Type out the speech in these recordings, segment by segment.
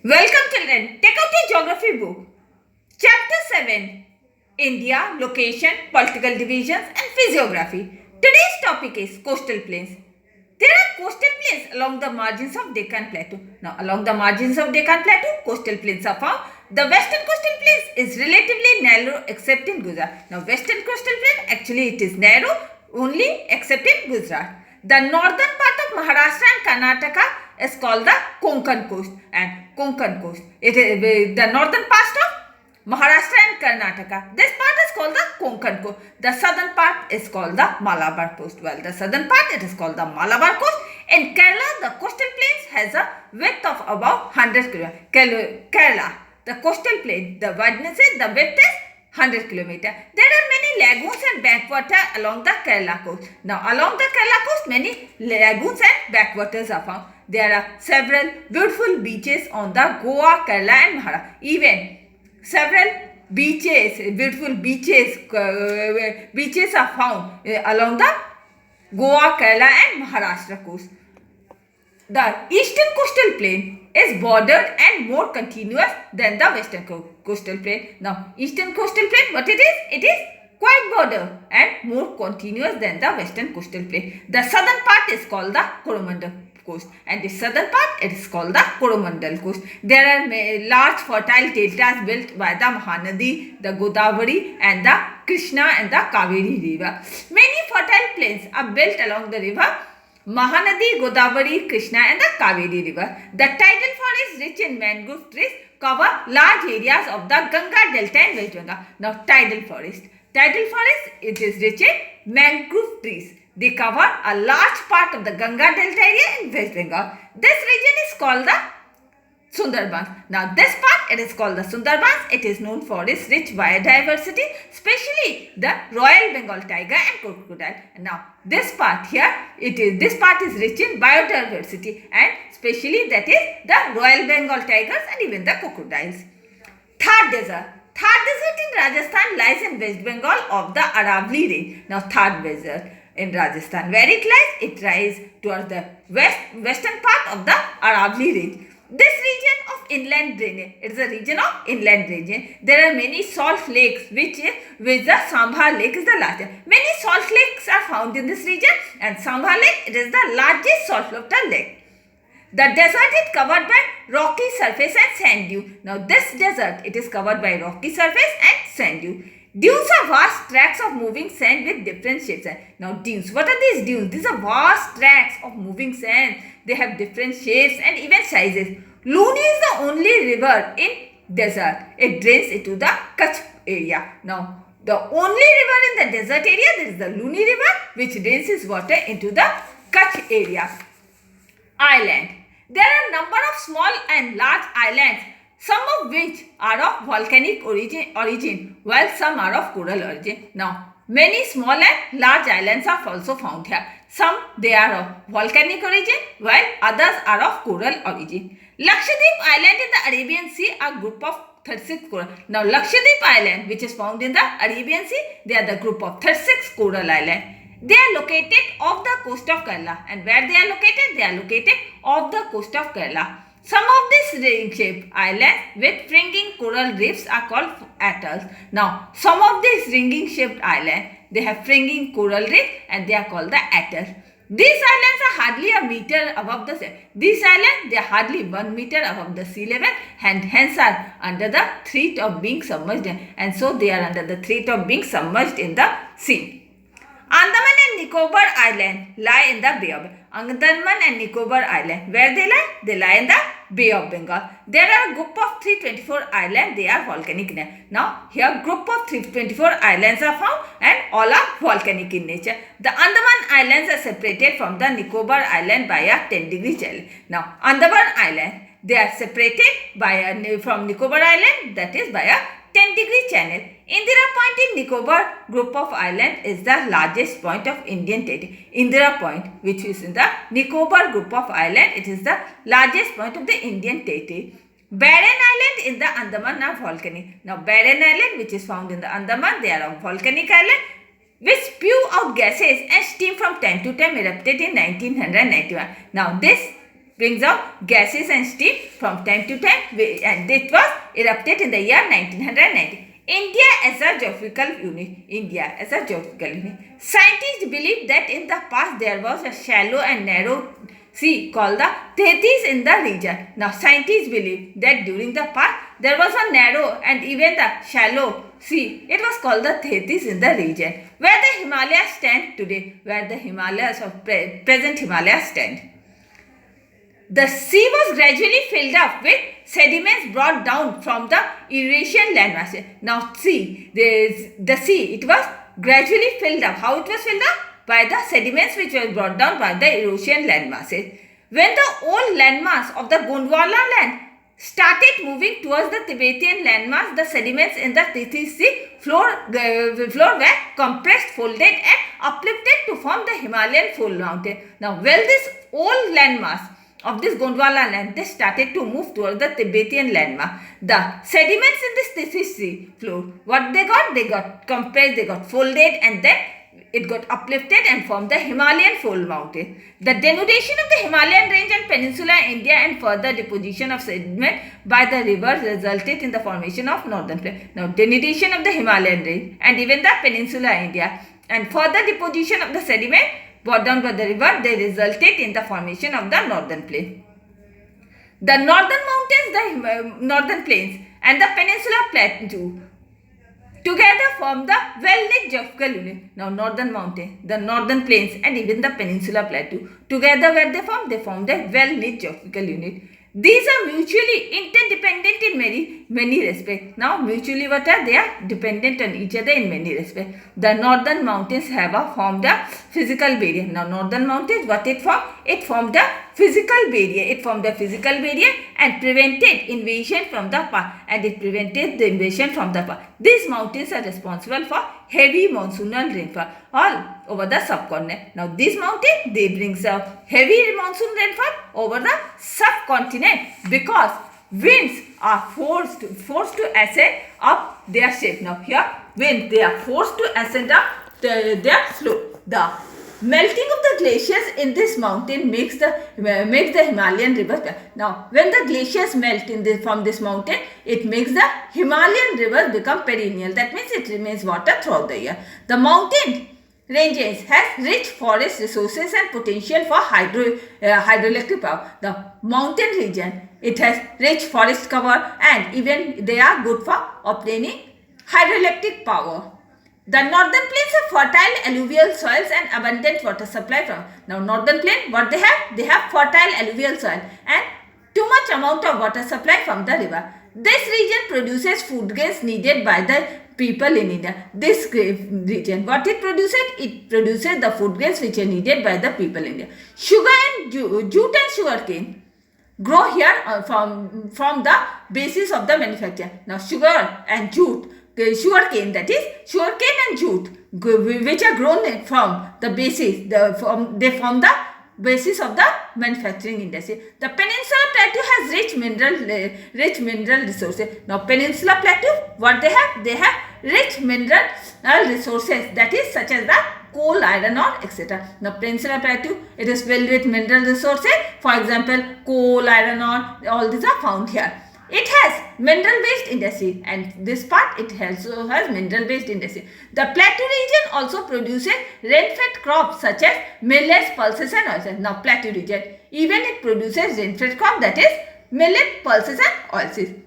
Welcome children, take out your geography book. Chapter 7 India, Location, Political Divisions and Physiography. Today's topic is coastal plains. There are coastal plains along the margins of Deccan Plateau. Now along the margins of Deccan Plateau, coastal plains are found. The western coastal plains is relatively narrow except in Gujarat. Now western coastal plain actually it is narrow only except in Gujarat. The northern part of Maharashtra and Karnataka is called the Konkan coast and Konkan coast. It is the northern part of Maharashtra and Karnataka. This part is called the Konkan coast. The southern part is called the Malabar coast. Well, the southern part it is called the Malabar coast. In Kerala, the coastal plains has a width of about 100 km. Kerala, the coastal plain, the width is 100 km. There are many lagoons and backwaters along the Kerala coast. Now, along the Kerala coast, many lagoons and backwaters are found. There are several beautiful beaches on the Goa, Kerala and Maharashtra. Even several beaches, beautiful beaches are found along the Goa, Kerala and Maharashtra coast. The eastern coastal plain is bordered and more continuous than the western coastal plain. Now, eastern coastal plain, what it is? It is quite border and more continuous than the western coastal plain. The southern part is called the Coromandel coast and the southern part it is called the Coromandel coast. There are large fertile deltas built by the Mahanadi, the Godavari and the Krishna and the Kaveri river. Many fertile plains are built along the river Mahanadi, Godavari, Krishna and the Kaveri river. The tidal forest rich in mangrove trees cover large areas of the Ganga Delta and West Bengal. Now tidal forest. Tidal forest it is rich in mangrove trees. They cover a large part of the Ganga Delta area in West Bengal. This region is called the Sundarbans. Now this part it is called the Sundarbans. It is known for its rich biodiversity, especially the Royal Bengal tiger and crocodile. Now this part here this part is rich in biodiversity and especially that is the Royal Bengal tigers and even the crocodiles. Thar Desert. Thar Desert in Rajasthan lies in West Bengal of the Aravalli range. Now Thar Desert in Rajasthan, where it lies? It lies towards the western part of the Aravalli range. This region of inland drainage, it is a region of inland drainage. There are many salt lakes which the Sambhar lake is the largest. Many salt lakes are found in this region and Sambhar lake it is the largest saltwater lake. The desert is covered by rocky surface and sand dune. Now this desert it is covered by rocky surface and sand dune. Dunes are vast tracts of moving sand with different shapes. Now dunes, what are these dunes? These are vast tracts of moving sand. They have different shapes and even sizes. Luni is the only river in desert. It drains into the Kutch area. Now the only river in the desert area that is the Luni river which drains its water into the Kutch area. Island. There are a number of small and large islands, some of which are of volcanic origin while some are of coral origin. Now, many small and large islands are also found here. Some they are of volcanic origin while others are of coral origin. Lakshadweep Island in the Arabian Sea are group of 36 coral. Now, Lakshadweep Island which is found in the Arabian Sea, they are the group of 36 coral islands. They are located off the coast of Kerala. And where they are located? They are located off the coast of Kerala. Some of these ring-shaped islands with fringing coral reefs are called atolls. Now, some of these ring-shaped islands, they have fringing coral reefs and they are called the atolls. These islands are hardly a meter above the sea. These islands, they are hardly 1 meter above the sea level and hence are under the threat of being submerged. And so they are under the threat of being submerged in the sea. Andaman and Nicobar Island lie in the Bay of Bengal. Andaman and Nicobar Island, where they lie? They lie in the Bay of Bengal. There are a group of 324 islands, they are volcanic. Now, here group of 324 islands are found and all are volcanic in nature. The Andaman Islands are separated from the Nicobar Island by a 10-degree channel. Now, Andaman Island, they are separated from Nicobar Island, that is by a 10-degree channel. Indira Point in Nicobar group of islands is the largest point of Indian territory. Indira Point, which is in the Nicobar group of islands, it is the largest point of the Indian territory. Barren Island in the Andaman are volcanic. Now, Barren Island, which is found in the Andaman, they are a volcanic island which spew out gases and steam from time to time erupted in 1991. Now, this brings out gases and steam from time to time, and it was erupted in the year 1990. India as a geographical unit. India as a geographical unit. Scientists believe that in the past there was a shallow and narrow sea called the Tethys in the region. Now scientists believe that during the past there was a narrow and even the shallow sea. It was called the Tethys in the region where the Himalayas stand today, where the Himalayas of present Himalayas stand. The sea was gradually filled up with sediments brought down from the Eurasian landmass. Now see, the sea, it was gradually filled up. How it was filled up? By the sediments which were brought down by the Eurasian landmasses. When the old landmass of the Gondwana land started moving towards the Tibetan landmass, the sediments in the Tethys Sea floor were compressed, folded and uplifted to form the Himalayan fold mountain. Now, when this old landmass of this Gondwana land, they started to move towards the Tibetan landmass. The sediments in this Tethys Sea floor, what they got compressed, they got folded, and then it got uplifted and formed the Himalayan fold mountain. The denudation of the Himalayan range and peninsula India and further deposition of sediment by the rivers resulted in the formation of northern plain. Now, denudation of the Himalayan range and even the peninsula India and further deposition of the sediment brought down by the river, they resulted in the formation of the northern plain. The northern mountains, the northern plains and the peninsula plateau together form the well-knit geographical unit. Now, northern mountain, the northern plains and even the peninsula plateau together where they form the well-knit geographical unit. These are mutually interdependent in many respects. Now, mutually what are they? Are dependent on each other in many respects. The northern mountains have formed a physical barrier. Now, northern mountains, what it formed? It formed a physical barrier. It formed a physical barrier and prevented invasion from the past. And it prevented the invasion from the past. These mountains are responsible for heavy monsoonal rainfall all over the subcontinent. Now, these mountains, they brings up heavy monsoon rainfall over the subcontinent because winds are forced to ascend up their shape. Now, here winds, they are forced to ascend up their slope. The melting of the glaciers in this mountain makes the Himalayan rivers. Now, when the glaciers melt from this mountain, it makes the Himalayan rivers become perennial. That means it remains water throughout the year. The mountain ranges has rich forest resources and potential for hydroelectric power. The mountain region, it has rich forest cover and even they are good for obtaining hydroelectric power. The northern plains have fertile alluvial soils and abundant water supply from. Now, northern plain, what they have? They have fertile alluvial soil and too much amount of water supply from the river. This region produces food grains needed by the people in India. This region, what it produces? It produces the food grains which are needed by the people in India. Sugar and jute and sugarcane grow here from the basis of the manufacture. Now, sugar and jute, sugarcane, that is sugarcane and jute, which are grown from the basis, they form the basis of the manufacturing industry. The Peninsula Plateau has rich mineral resources. Now, Peninsula Plateau, what they have? They have rich mineral resources, that is such as the coal, iron ore, etc. Now, Peninsula Plateau, it is filled with mineral resources. For example, coal, iron ore, all these are found here. It has mineral-based industry and this part it also has mineral-based industry. The plateau region also produces rain-fed crops such as millets, pulses and oilseeds. Now, plateau region, even it produces rain-fed crop, that is millet, pulses and oilseeds.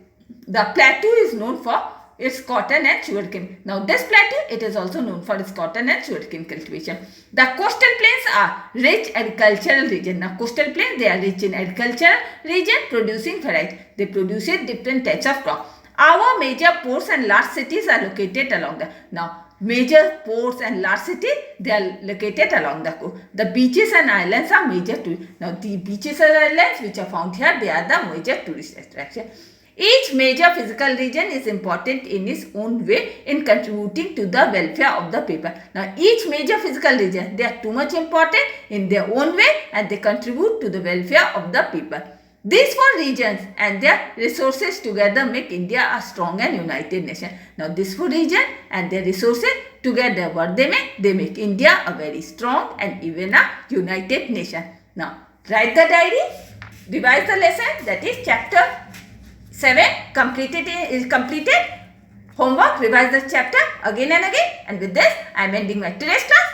The plateau is known for its cotton and sugarcane. Now, this plateau, it is also known for its cotton and sugarcane cultivation. The coastal plains are rich agricultural region. Now, coastal plains, they are rich in agricultural region producing variety. They produce different types of crop. Our major ports and large cities are located along the. Now, major ports and large cities, they are located along the coast. The beaches and islands are major tourist. Now, the beaches and islands which are found here, they are the major tourist attraction. Each major physical region is important in its own way in contributing to the welfare of the people. Now, each major physical region, they are too much important in their own way and they contribute to the welfare of the people. These four regions and their resources together make India a strong and united nation. Now, these four regions and their resources together, what they make? They make India a very strong and even a united nation. Now, write the diary. revise the lesson, that is chapter 7 completed. Homework, revise the chapter again and again. And with this, I am ending my today's class.